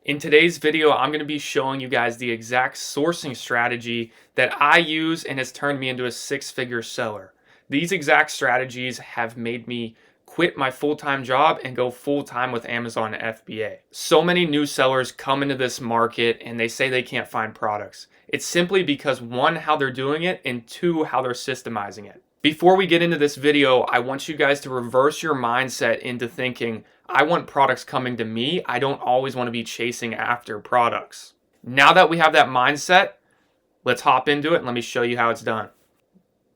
In today's video, I'm going to be showing you guys the exact sourcing strategy that I use and has turned me into a six-figure seller. These exact strategies have made me quit my full-time job and go full-time with Amazon FBA. So many new sellers come into this market and they say they can't find products. It's simply because one, how they're doing it, and two, how they're systemizing it. Before we get into this video, I want you guys to reverse your mindset into thinking, I want products coming to me. I don't always want to be chasing after products. Now that we have that mindset, let's hop into it and let me show you how it's done.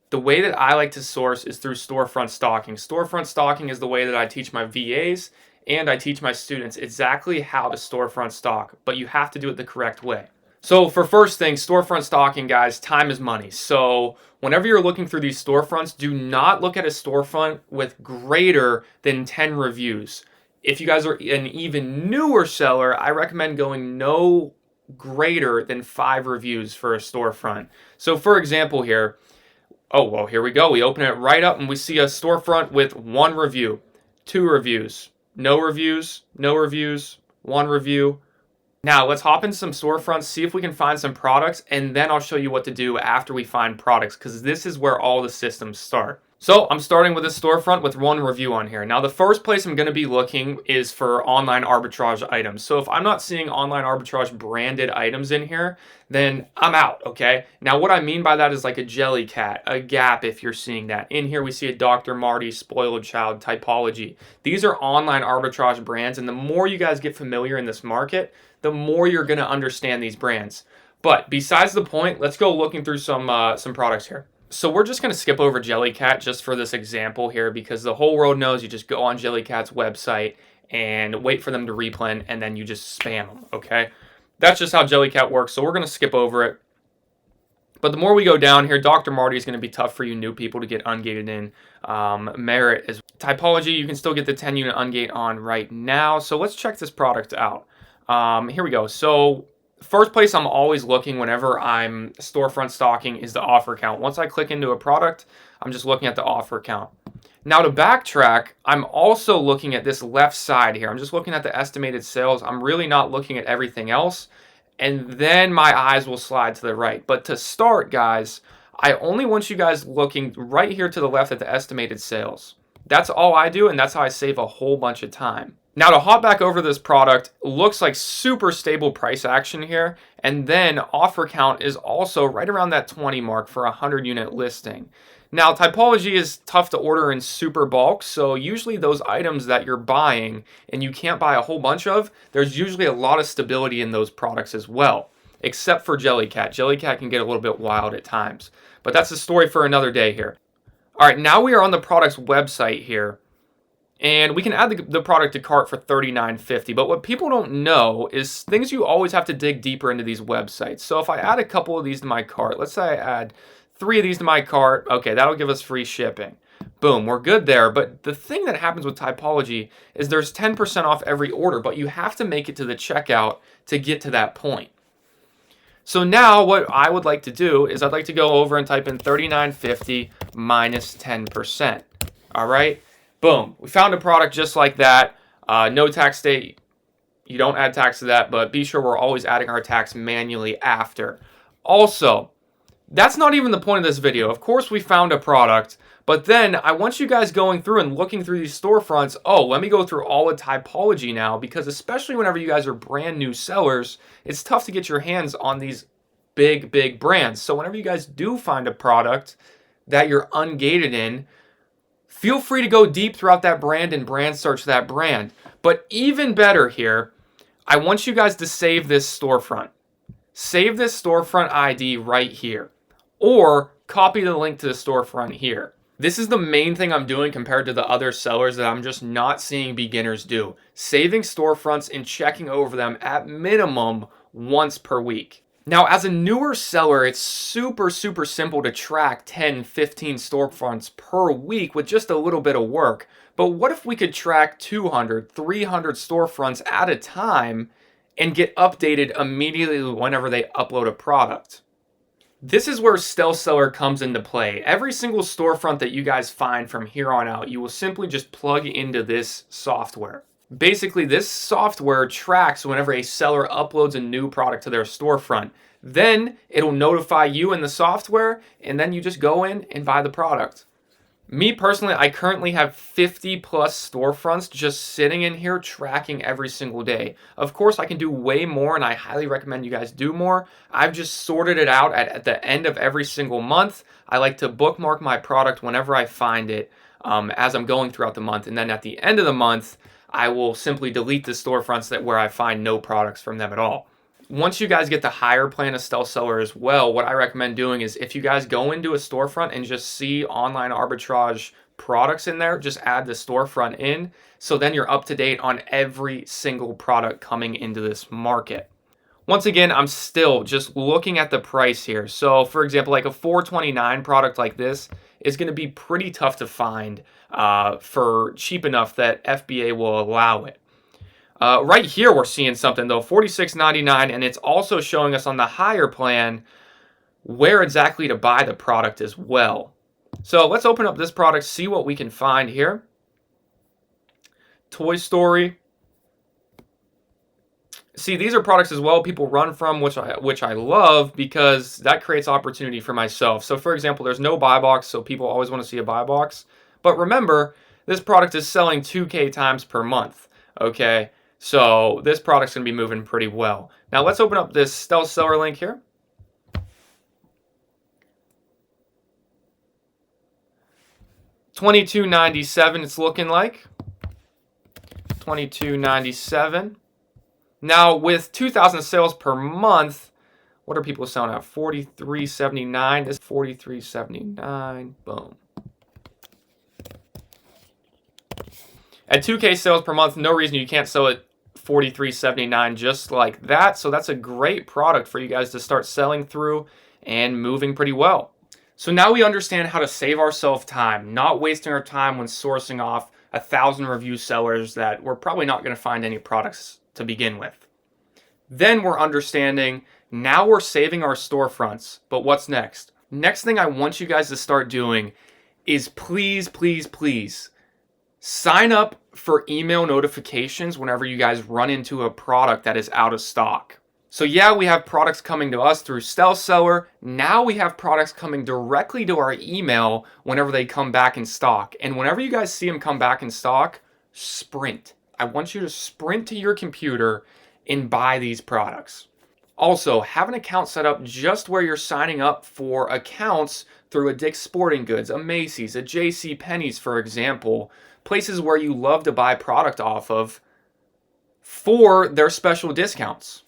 The way that I like to source is through storefront stocking. Storefront stocking is the way that I teach my VAs and I teach my students exactly how to storefront stock, but you have to do it the correct way. So for first thing, storefront stocking, guys, time is money. So whenever you're looking through these storefronts, do not look at a storefront with greater than 10 reviews. If you guys are an even newer seller, I recommend going no greater than 5 reviews for a storefront. So for example here, here we go. We open it right up and we see a storefront with 1 review, 2 reviews, no reviews, no reviews, 1 review. Now let's hop into some storefronts, see if we can find some products, and then I'll show you what to do after we find products, because this is where all the systems start. So I'm starting with a storefront with 1 review on here. Now the first place I'm going to be looking is for online arbitrage items. So if I'm not seeing online arbitrage branded items in here, then I'm out, okay? Now what I mean by that is like a Jellycat, a Gap if you're seeing that. In here we see a Dr. Marty, Spoiled Child, Typology. These are online arbitrage brands, and the more you guys get familiar in this market, the more you're going to understand these brands. But besides the point, let's go looking through some products here. So we're just going to skip over Jellycat just for this example here, because the whole world knows you just go on Jellycat's website and wait for them to replen, and then you just spam them, okay? That's just how Jellycat works, so we're going to skip over it. But the more we go down here, Dr. Marty is going to be tough for you new people to get ungated in. Merit is Typology. You can still get the 10-unit ungate on right now. So let's check this product out. Here we go. So first place I'm always looking whenever I'm storefront stocking is the offer count. Once I click into a product, I'm just looking at the offer count. Now to backtrack, I'm also looking at this left side here. I'm just looking at the estimated sales. I'm really not looking at everything else. And then my eyes will slide to the right. But to start, guys, I only want you guys looking right here to the left at the estimated sales. That's all I do, and that's how I save a whole bunch of time. Now to hop back over this product, looks like super stable price action here, and then offer count is also right around that 20 mark for a 100-unit listing. Now Typology is tough to order in super bulk, so usually those items that you're buying and you can't buy a whole bunch of, there's usually a lot of stability in those products as well, except for Jellycat. Jellycat can get a little bit wild at times, but that's a story for another day here. All right, now we are on the product's website here. And we can add the product to cart for $39.50. But what people don't know is things you always have to dig deeper into these websites. So if I add a couple of these to my cart, let's say I add 3 of these to my cart, okay, that'll give us free shipping. Boom, we're good there. But the thing that happens with Typology is there's 10% off every order, but you have to make it to the checkout to get to that point. So now what I would like to do is I'd like to go over and type in $39.50 minus 10%. All right? Boom, we found a product just like that. No tax state, you don't add tax to that, but be sure we're always adding our tax manually after. Also, that's not even the point of this video. Of course we found a product, but then I want you guys going through and looking through these storefronts. Oh, let me go through all of Typology now, because especially whenever you guys are brand new sellers, it's tough to get your hands on these big brands. So whenever you guys do find a product that you're ungated in, feel free to go deep throughout that brand and brand search that brand. But even better here, I want you guys to save this storefront. Save this storefront ID right here. Or copy the link to the storefront here. This is the main thing I'm doing compared to the other sellers that I'm just not seeing beginners do. Saving storefronts and checking over them at minimum once per week. Now, as a newer seller, it's super simple to track 10, 15 storefronts per week with just a little bit of work. But what if we could track 200, 300 storefronts at a time and get updated immediately whenever they upload a product? This is where Stealth Seller comes into play. Every single storefront that you guys find from here on out, you will simply just plug into this software. Basically, this software tracks whenever a seller uploads a new product to their storefront. Then it'll notify you in the software, and then you just go in and buy the product. Me personally, I currently have 50 plus storefronts just sitting in here tracking every single day. Of course, I can do way more, and I highly recommend you guys do more. I've just sorted it out at the end of every single month. I like to bookmark my product whenever I find it as I'm going throughout the month. And then at the end of the month, I will simply delete the storefronts where I find no products from them at all. Once you guys get the higher plan of stealth seller as well, what I recommend doing is if you guys go into a storefront and just see online arbitrage products in there, just add the storefront in. So then you're up to date on every single product coming into this market. Once again, I'm still just looking at the price here. So for example, like a $4.29 product like this is going to be pretty tough to find for cheap enough that FBA will allow it. Right here, we're seeing something though, $46.99, and it's also showing us on the higher plan where exactly to buy the product as well. So let's open up this product, see what we can find here. Toy Story. See, these are products as well people run from, which I love because that creates opportunity for myself. So for example, there's no buy box, so people always want to see a buy box. But remember, this product is selling 2K times per month, okay? So this product's going to be moving pretty well. Now let's open up this stealth seller link here. $22.97 it's looking like. $22.97. Now with 2,000 sales per month, what are people selling at? $43.79. This is $43.79. Boom. At 2K sales per month, no reason you can't sell it $43.79 just like that. So that's a great product for you guys to start selling through and moving pretty well. So now we understand how to save ourselves time, not wasting our time when sourcing off 1,000 review sellers that we're probably not going to find any products to begin with. Then we're understanding, now we're saving our storefronts, but what's next? Next thing I want you guys to start doing is please, please, please sign up for email notifications whenever you guys run into a product that is out of stock. So yeah, we have products coming to us through Stealth Seller. Now we have products coming directly to our email whenever they come back in stock. And whenever you guys see them come back in stock, sprint. I want you to sprint to your computer and buy these products. Also, have an account set up just where you're signing up for accounts through a Dick's Sporting Goods, a Macy's, a J.C. Penney's, for example, places where you love to buy product off of for their special discounts.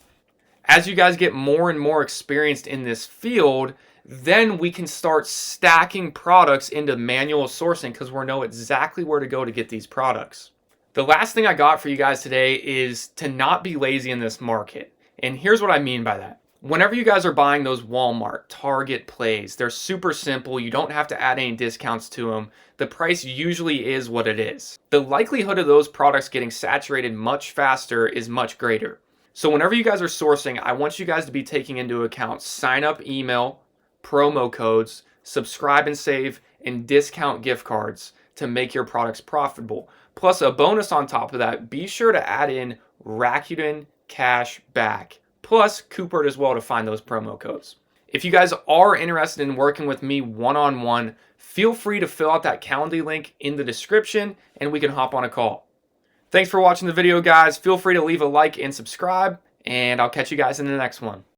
As you guys get more and more experienced in this field, then we can start stacking products into manual sourcing because we know exactly where to go to get these products. The last thing I got for you guys today is to not be lazy in this market. And here's what I mean by that. Whenever you guys are buying those Walmart, Target plays, they're super simple. You don't have to add any discounts to them. The price usually is what it is. The likelihood of those products getting saturated much faster is much greater. So whenever you guys are sourcing, I want you guys to be taking into account sign up email, promo codes, subscribe and save, and discount gift cards to make your products profitable. Plus a bonus on top of that, be sure to add in Rakuten cash back, plus Coupert as well to find those promo codes. If you guys are interested in working with me one-on-one, feel free to fill out that Calendly link in the description and we can hop on a call. Thanks for watching the video, guys. Feel free to leave a like and subscribe, and I'll catch you guys in the next one.